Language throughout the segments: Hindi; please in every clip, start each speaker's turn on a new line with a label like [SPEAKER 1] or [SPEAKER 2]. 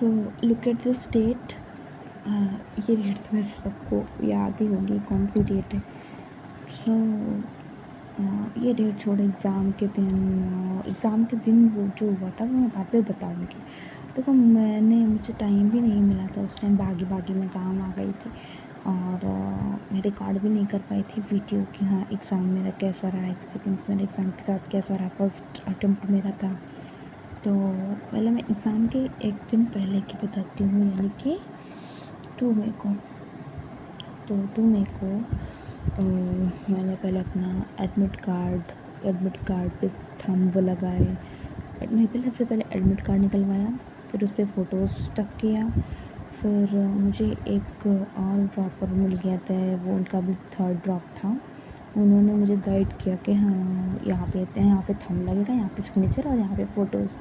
[SPEAKER 1] So look at this date. ये डेट तो वैसे सबको याद ही होगी कौन सी डेट है। सो ये डेट छोड़ो, एग्ज़ाम के दिन वो जो हुआ था वो मैं बाद में बताऊँगी। देखो मुझे टाइम भी नहीं मिला था उस टाइम, भागी भागी मैं काम आ गई थी और मैं रिकॉर्ड भी नहीं कर पाई थी वीडियो कि हाँ एग्ज़ाम मेरा कैसा रहा, एक्सपीरियंस मेरा एग्ज़ाम के साथ कैसा रहा, फर्स्ट अटेम्प्ट मेरा था। तो पहले मैं एग्ज़ाम के एक दिन पहले की बताती हूँ, यानी कि 2 मई को। तो 2 मई को मैंने पहले अपना एडमिट कार्ड पे थंब लगाए। नहीं, सबसे पहले एडमिट कार्ड निकलवाया, फिर उस पर फ़ोटोज़ स्टक किया। फिर मुझे एक और ड्रॉपर मिल गया था, वो उनका भी थर्ड ड्रॉप था। उन्होंने मुझे गाइड किया कि हाँ यहाँ पे थंब लगेगा, यहाँ पे सिग्नेचर और यहाँ पे फ़ोटोज़।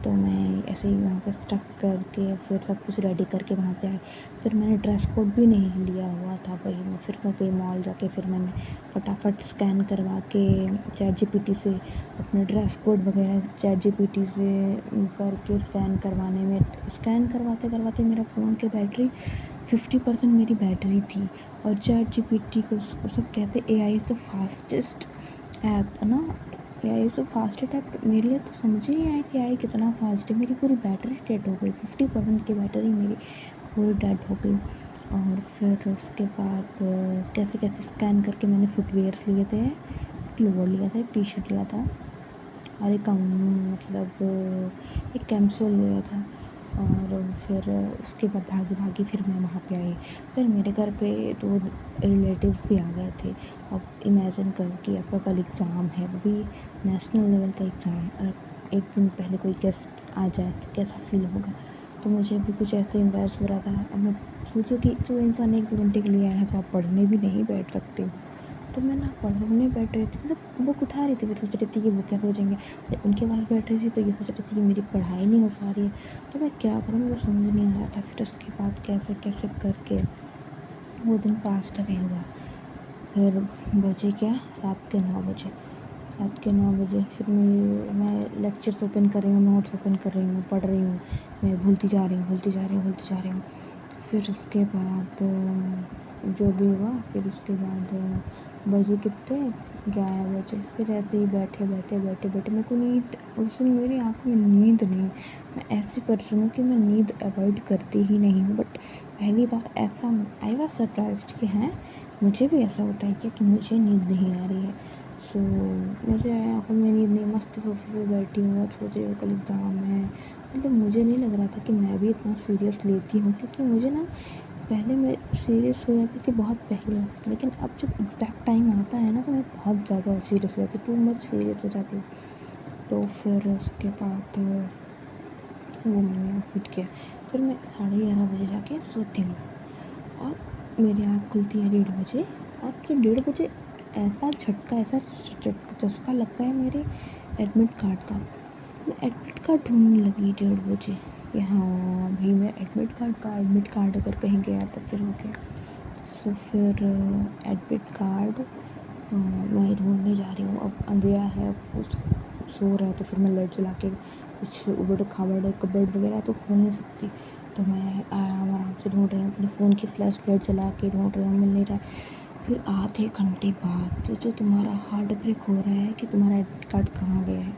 [SPEAKER 1] तो मैं ऐसे ही वहाँ पे स्टक करके फिर सब कुछ रेडी करके वहाँ पे आई। फिर मैंने ड्रेस कोड भी नहीं लिया हुआ था भाई, मैं फिर मैं गई मॉल जाके, फिर मैंने फटाफट स्कैन करवा के चैट जीपीटी से अपने ड्रेस कोड वगैरह चैट जीपीटी से करके स्कैन करवाते करवाते मेरा फ़ोन की बैटरी 50% मेरी बैटरी थी। और चैट जीपीटी को सब कहते AI is the fastest app है ना। AI is the fastest app, मेरे लिए तो समझ ही नहीं आया कि AI कितना फास्ट है। मेरी पूरी बैटरी डेड हो गई, 50% की बैटरी मेरी पूरी डेड हो गई। और फिर उसके बाद कैसे कैसे स्कैन करके मैंने फुटवेयर्स लिए थे, एक लोअर लिया था, एक टी शर्ट लिया था और एक कैम्सूल लिया था। और फिर उसके बाद भागी भागी फिर मैं वहाँ पे आई। फिर मेरे घर पे 2 रिलेटिव्स भी आ गए थे। अब इमेजिन करो कि आपका कल एग्ज़ाम है, वो भी नेशनल लेवल का एग्ज़ाम, और एक दिन पहले कोई गेस्ट आ जाए तो कैसा फील होगा। तो मुझे भी कुछ ऐसे एम्बैरेस हो रहा था। अब मैं सोचो कि जो इंसान 1-2 घंटे के लिए आया है तो आप पढ़ने भी नहीं बैठ सकते हो। तो मैं ना पढ़ने बैठ रही थी, मतलब बुक उठा रही थी, मैं सोच रही थी कि वो क्या सोचेंगे। उनके पास बैठ रही थी तो ये सोच रही थी कि मेरी पढ़ाई नहीं हो पा रही है, तो मैं क्या करूँ, मुझे समझ नहीं आ रहा था। फिर उसके बाद कैसे कैसे करके वो दिन पास भी हुआ। फिर बजे क्या, रात के 9 बजे। फिर मैं लेक्चर्स ओपन कर रही हूँ, नोट्स ओपन कर रही हूँ, पढ़ रही हूँ, मैं भूलती जा रही हूँ। फिर उसके बाद जो भी हुआ, फिर उसके बाद बजे कितने, 11 बजे। फिर ऐसे ही बैठे मेरे को नींद, उस दिन मेरी आँखों में नींद नहीं। मैं ऐसी पर्सन हूँ कि मैं नींद अवॉइड करती ही नहीं हूँ, बट पहली बार ऐसा आई वाज़ सरप्राइज्ड कि हैं मुझे भी ऐसा होता है क्या कि मुझे नींद नहीं आ रही है। सो मुझे आँखों में नींद नहीं, मस्त सोफे पे बैठी हूँ और सोच रही हूँ कल एग्ज़ाम है। मतलब मुझे नहीं लग रहा था कि मैं भी इतना सीरियस लेती हूँ, क्योंकि मुझे ना पहले मैं सीरियस हो जाती थी बहुत पहले, लेकिन अब जब एग्ज़ैक्ट टाइम आता है ना तो मैं बहुत ज़्यादा सीरियस हो जाती हूँ, टू मच सीरियस हो जाती हूँ। तो फिर उसके बाद वो मैंने उठ किया। फिर मैं 11:30 बजे जाके सोती हूँ और मेरी आँख खुलती है 1:30 बजे। और ये 1:30 बजे ऐसा झटका, ऐसा चस्का लगता है मेरे एडमिट कार्ड का। मैं एडमिट कार्ड ढूँढने लगी 1:30 बजे कि हाँ भाई मैं एडमिट कार्ड अगर कहीं गया तो फिर हो गया। सो फिर एडमिट कार्ड मैं ढूँढने जा रही हूँ। अब अंधेरा है, अब उस सो रहा है तो फिर मैं लाइट जला के कुछ उबड़-खाबड़ कबर्ड वगैरह तो खोल नहीं सकती। तो मैं आराम से ढूँढ रही हूँ, अपने फ़ोन की फ्लैश लाइट जला के ढूँढ रही हूँ, मिल नहीं रहा है। फिर आधे घंटे बाद जो तुम्हारा हार्ट ब्रेक हो रहा है कि तुम्हारा एडमिट कार्ड कहाँ गया है।